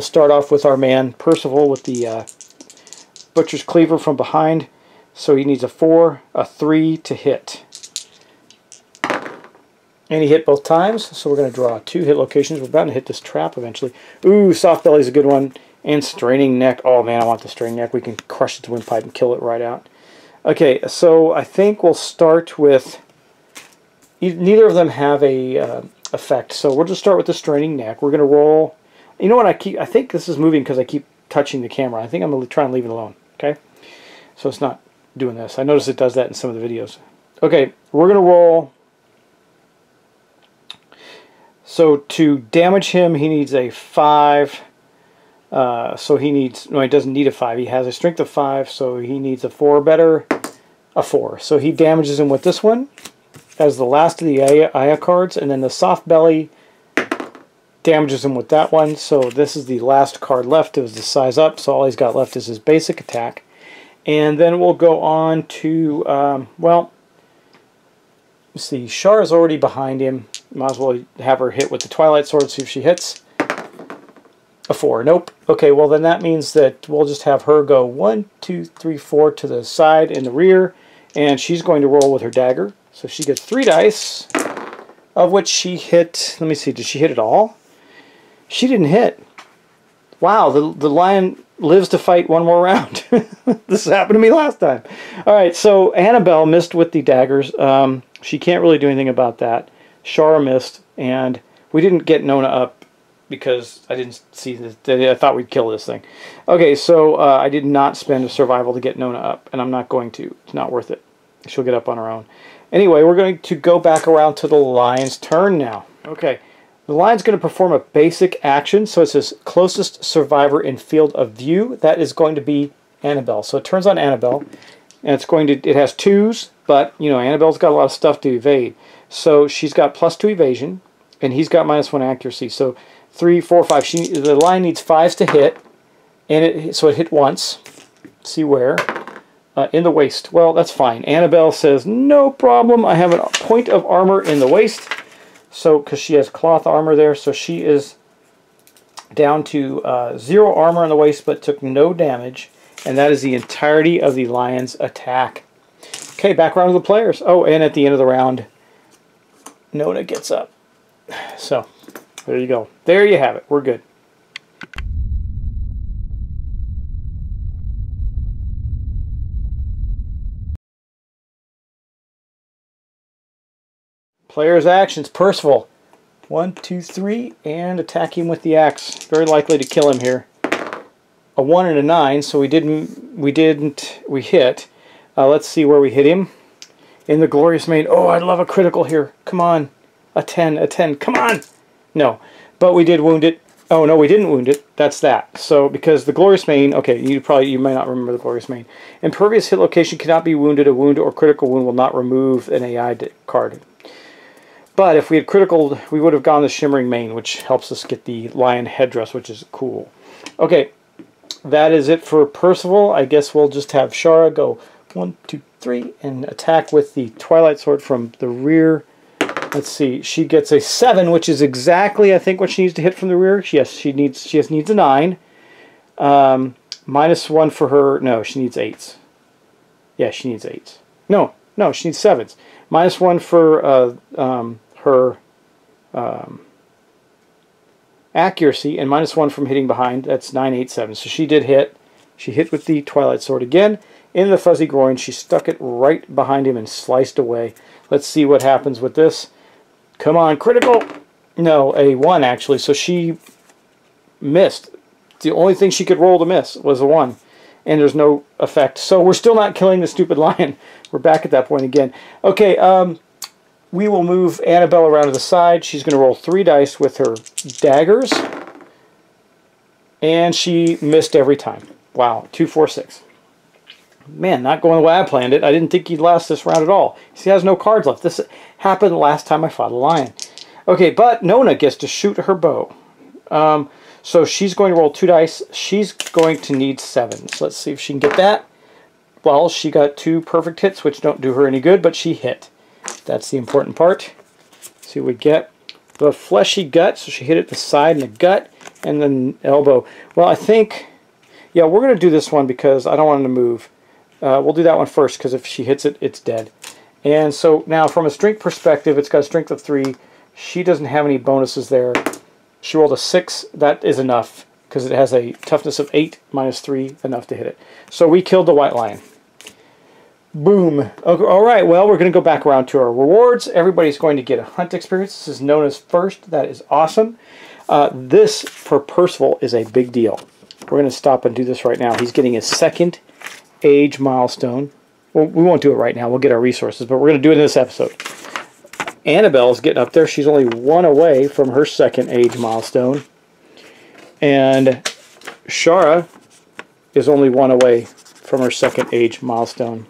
start off with our man Percival with the Butcher's Cleaver from behind. So he needs a 4, a 3 to hit. And he hit both times, so we're going to draw 2 hit locations. We're about to hit this trap eventually. Ooh, Soft Belly's a good one. And Straining Neck. Oh man, I want the Straining Neck. We can crush its windpipe and kill it right out. Okay, so I think we'll start with... Neither of them have a effect, so we'll just start with the Straining Neck. We're going to roll... You know what, I think this is moving because I keep touching the camera. I think I'm going to try and leave it alone, okay? So it's not doing this. I notice it does that in some of the videos. Okay, we're going to roll... So to damage him, he needs a 5. So he needs... No, he doesn't need a 5. He has a strength of 5, so he needs a 4 or better. A 4. So he damages him with this one as the last of the Aya cards, and then the Soft Belly damages him with that one. So this is the last card left. It was the size up, so all he's got left is his basic attack. And then we'll go on to, well, let's see, Shara's already behind him. Might as well have her hit with the Twilight Sword, see if she hits. A 4. Nope. Okay, well then that means that we'll just have her go 1, 2, 3, 4 to the side and the rear, and she's going to roll with her dagger. So she gets 3 dice, of which she hit, let me see, did she hit it all? She didn't hit. Wow, the lion lives to fight one more round. This happened to me last time. Alright, so Annabelle missed with the daggers. She can't really do anything about that. Shara missed, and we didn't get Nona up because I didn't see this. I thought we'd kill this thing. Okay, so I did not spend a survival to get Nona up, and I'm not going to. It's not worth it. She'll get up on her own. Anyway, we're going to go back around to the lion's turn now. Okay, the lion's going to perform a basic action, so it says closest survivor in field of view. That is going to be Annabelle. So it turns on Annabelle, and it has 2s, but, you know, Annabelle's got a lot of stuff to evade. So she's got +2 evasion, and he's got -1 accuracy. So 3, 4, 5. The lion needs 5s to hit, and so it hit once. See where? In the waist. Well, that's fine. Annabelle says, no problem. I have a point of armor in the waist. So, because she has cloth armor there, so she is down to 0 armor in the waist, but took no damage. And that is the entirety of the lion's attack. Okay, back around to the players. Oh, and at the end of the round, Nona gets up. So, there you go. There you have it. We're good. Player's actions. Percival. 1, 2, 3, and attack him with the axe. Very likely to kill him here. A 1 and a 9, so we hit. Let's see where we hit him. In the glorious mane. Oh, I'd love a critical here. Come on. A 10. Come on. No, but we did wound it. Oh no, we didn't wound it. That's that. So because the glorious mane. Okay, you might not remember the glorious mane. Impervious hit location cannot be wounded. A wound or critical wound will not remove an AI card. But if we had critical, we would have gone the Shimmering Mane, which helps us get the lion headdress, which is cool. Okay, that is it for Percival. I guess we'll just have Shara go 1, 2, 3 and attack with the Twilight Sword from the rear. Let's see, she gets a 7, which is exactly, I think, what she needs to hit from the rear. Yes, she needs a 9. -1 for her. No, she needs 8s. Yeah, she needs 8s. No, she needs 7s. -1 for her accuracy, and -1 from hitting behind. That's 9, 8, 7. So she did hit. She hit with the Twilight Sword again. In the fuzzy groin, she stuck it right behind him and sliced away. Let's see what happens with this. Come on, critical! No, a 1 actually, so she missed. The only thing she could roll to miss was a 1. And there's no effect. So we're still not killing the stupid lion. We're back at that point again. Okay, we will move Annabelle around to the side. She's going to roll 3 dice with her daggers. And she missed every time. Wow, 2, 4, 6. Man, not going the way I planned it. I didn't think he'd last this round at all. He has no cards left. This happened last time I fought a lion. Okay, but Nona gets to shoot her bow. So she's going to roll 2 dice. She's going to need 7s. Let's see if she can get that. Well, she got 2 perfect hits, which don't do her any good, but she hit. That's the important part. Let's see what we get. The fleshy gut, so she hit it the side and the gut, and then elbow. Well, I think, yeah, we're going to do this one because I don't want him to move. We'll do that one first, because if she hits it, it's dead. And so now, from a strength perspective, it's got a strength of 3. She doesn't have any bonuses there. She rolled a 6. That is enough, because it has a toughness of 8 -3, enough to hit it. So we killed the white lion. Boom. Okay, all right, well, we're going to go back around to our rewards. Everybody's going to get a hunt experience. This is known as first. That is awesome. This, for Percival, is a big deal. We're going to stop and do this right now. He's getting his 2nd age milestone. Well, we won't do it right now. We'll get our resources, but we're going to do it in this episode. Annabelle's getting up there. She's only 1 away from her 2nd age milestone. And Shara is only 1 away from her 2nd age milestone.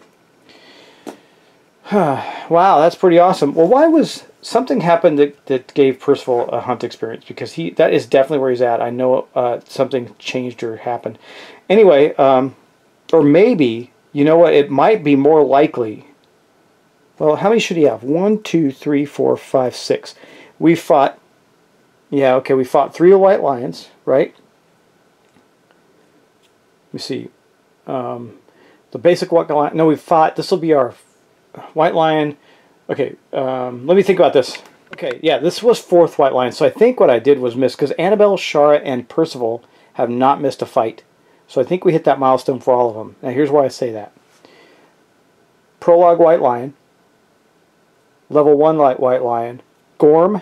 Wow, that's pretty awesome. Well, why was something happened that gave Percival a hunt experience? Because that is definitely where he's at. I know something changed or happened. Anyway, or maybe, you know what, it might be more likely. Well, how many should he have? 1, 2, 3, 4, 5, 6. We fought, yeah, okay, we fought 3 white lions, right? Let me see. The basic white lion, no, we fought, this will be our white lion. Okay, let me think about this. Okay, yeah, this was 4th white lion, so I think what I did was miss, because Annabelle, Shara, and Percival have not missed a fight. So I think we hit that milestone for all of them. Now here's why I say that. Prologue white lion. Level 1 white lion. Gorm.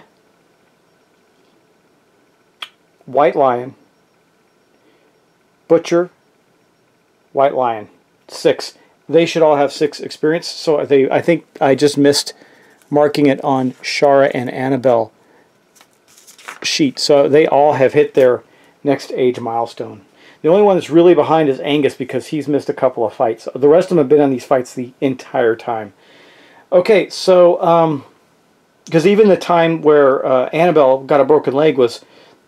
White Lion, Butcher, White Lion. 6. They should all have 6 experience. So I think I just missed marking it on Shara and Annabelle sheet. So they all have hit their next age milestone. The only one that's really behind is Angus because he's missed a couple of fights. The rest of them have been on these fights the entire time. Okay, so because even the time where Annabelle got a broken leg was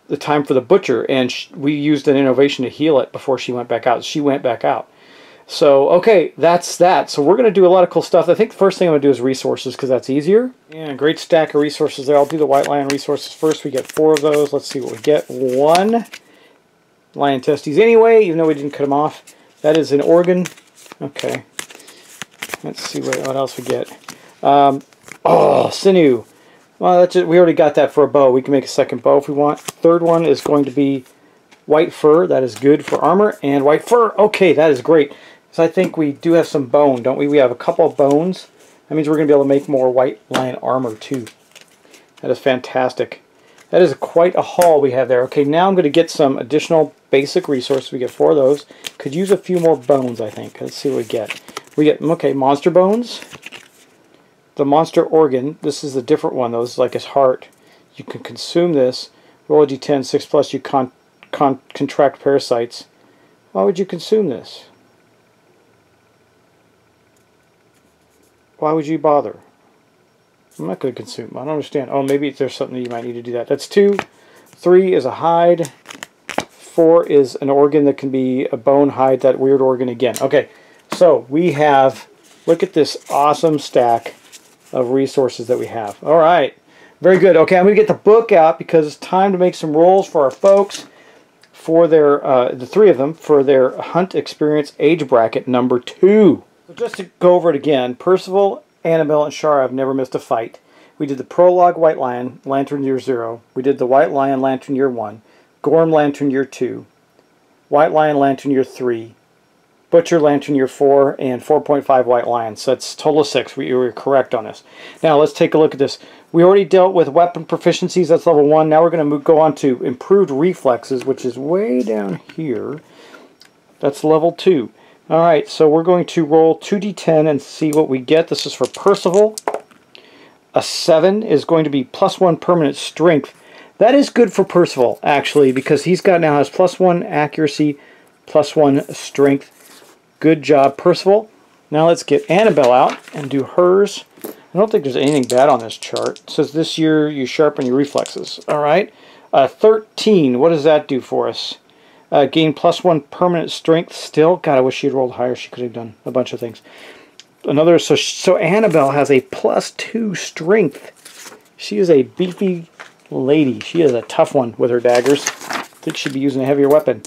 the time for the Butcher, and we used an innovation to heal it before she went back out. She went back out. So, okay, that's that. So we're going to do a lot of cool stuff. I think the first thing I'm going to do is resources because that's easier. And a great stack of resources there. I'll do the White Lion resources first. We get 4 of those. Let's see what we get. 1 lion testes anyway, even though we didn't cut them off. That is an organ. Okay. Let's see what else we get. Oh, sinew. Well, that's just, we already got that for a bow. We can make a second bow if we want. Third one is going to be white fur. That is good for armor. And white fur. Okay, that is great. So I think we do have some bone, don't we? We have a couple of bones. That means we're going to be able to make more white lion armor too. That is fantastic. That is quite a haul we have there. Okay, now I'm going to get some additional basic resources. We get 4 of those. Could use a few more bones, I think. Let's see what we get. We get, okay, monster bones. The monster organ. This is a different one, though. This is like his heart. You can consume this. Roll a d10, 6+, you contract parasites. Why would you consume this? Why would you bother? I'm not going to consume. I don't understand. Oh, maybe there's something you might need to do that. That's 2. 3 is a hide. 4 is an organ that can be a bone, hide, that weird organ again. Okay, so we have, look at this awesome stack of resources that we have. All right, very good. Okay, I'm going to get the book out because it's time to make some rolls for our folks for their, the 3 of them, for their hunt experience age bracket number 2. So just to go over it again, Percival, Annabelle, and Shara have never missed a fight. We did the Prologue White Lion, Lantern Year 0. We did the White Lion, Lantern Year 1. Gorm, Lantern Year 2. White Lion, Lantern Year 3. Butcher, Lantern Year 4. And 4.5 White Lions. So that's a total of 6. We were correct on this. Now let's take a look at this. We already dealt with weapon proficiencies. That's level 1. Now we're going to go on to improved reflexes, which is way down here. That's level 2. Alright, so we're going to roll 2d10 and see what we get. This is for Percival. A 7 is going to be +1 permanent strength. That is good for Percival, actually, because he's got now has +1 accuracy, +1 strength. Good job, Percival. Now let's get Annabelle out and do hers. I don't think there's anything bad on this chart. It says this year you sharpen your reflexes. Alright, 13. What does that do for us? Gain +1 permanent strength still. God, I wish she had rolled higher. She could have done a bunch of things. Another, so Annabelle has a +2 strength. She is a beefy lady. She is a tough one with her daggers. I think she'd be using a heavier weapon.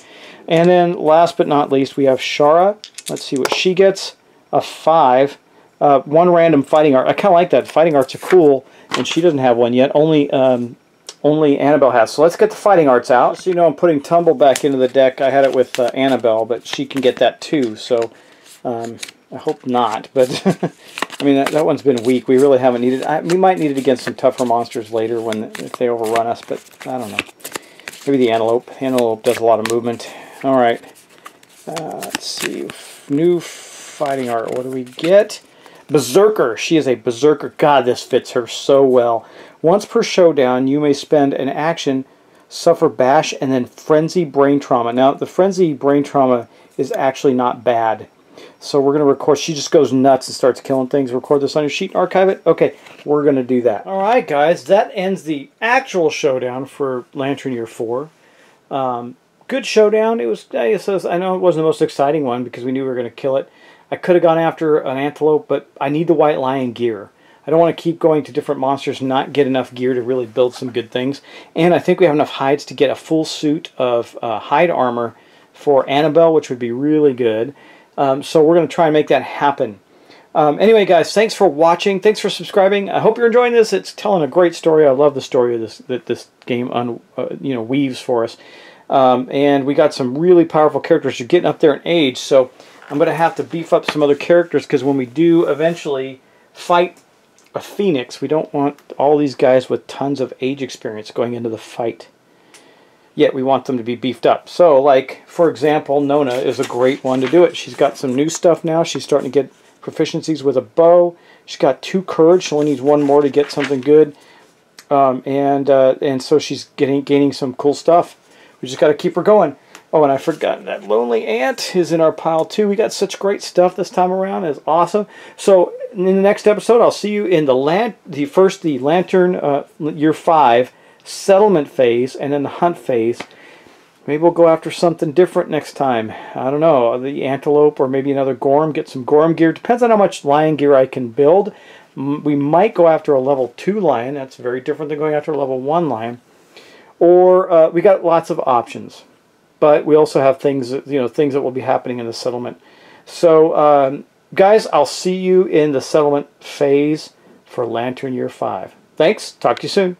And then last but not least, we have Shara. Let's see what she gets. A 5. 1 random fighting art. I kind of like that. Fighting arts are cool, and she doesn't have one yet. Only Annabelle has. So let's get the fighting arts out. Just so you know, I'm putting Tumble back into the deck. I had it with Annabelle, but she can get that too. So I hope not. But I mean, that one's been weak. We really haven't needed. We might need it against some tougher monsters later if they overrun us. But I don't know. Maybe the antelope. Antelope does a lot of movement. All right. Let's see. New fighting art. What do we get? Berserker. She is a berserker. God, this fits her so well. Once per showdown, you may spend an action, suffer bash, and then frenzy brain trauma. Now, the frenzy brain trauma is actually not bad. So we're going to record. She just goes nuts and starts killing things. Record this on your sheet and archive it. Okay, we're going to do that. All right, guys. That ends the actual showdown for Lantern Year 4. Good showdown. It was. I know it wasn't the most exciting one because we knew we were going to kill it. I could have gone after an antelope, but I need the White Lion gear. I don't want to keep going to different monsters and not get enough gear to really build some good things. And I think we have enough hides to get a full suit of hide armor for Annabelle, which would be really good. So we're going to try and make that happen. Anyway, guys, thanks for watching. Thanks for subscribing. I hope you're enjoying this. It's telling a great story. I love the story of this that this game weaves for us. And we got some really powerful characters. You're getting up there in age, so I'm going to have to beef up some other characters because when we do eventually fight a phoenix, we don't want all these guys with tons of age experience going into the fight. yet we want them to be beefed up. So, like, for example, Nona is a great one to do it. She's got some new stuff now. She's starting to get proficiencies with a bow. She's got 2 courage. She only needs 1 more to get something good. And so she's gaining some cool stuff. We just got to keep her going. Oh, and I forgot that Lonely Ant is in our pile too. We got such great stuff this time around. It's awesome. So in the next episode, I'll see you in the Lantern Year 5 settlement phase, and then the hunt phase. Maybe we'll go after something different next time. I don't know, the antelope or maybe another Gorm. Get some Gorm gear. Depends on how much lion gear I can build. We might go after a level 2 lion. That's very different than going after a level 1 lion. Or we got lots of options. But we also have things, things that will be happening in the settlement. So, guys, I'll see you in the settlement phase for Lantern Year 5. Thanks. Talk to you soon.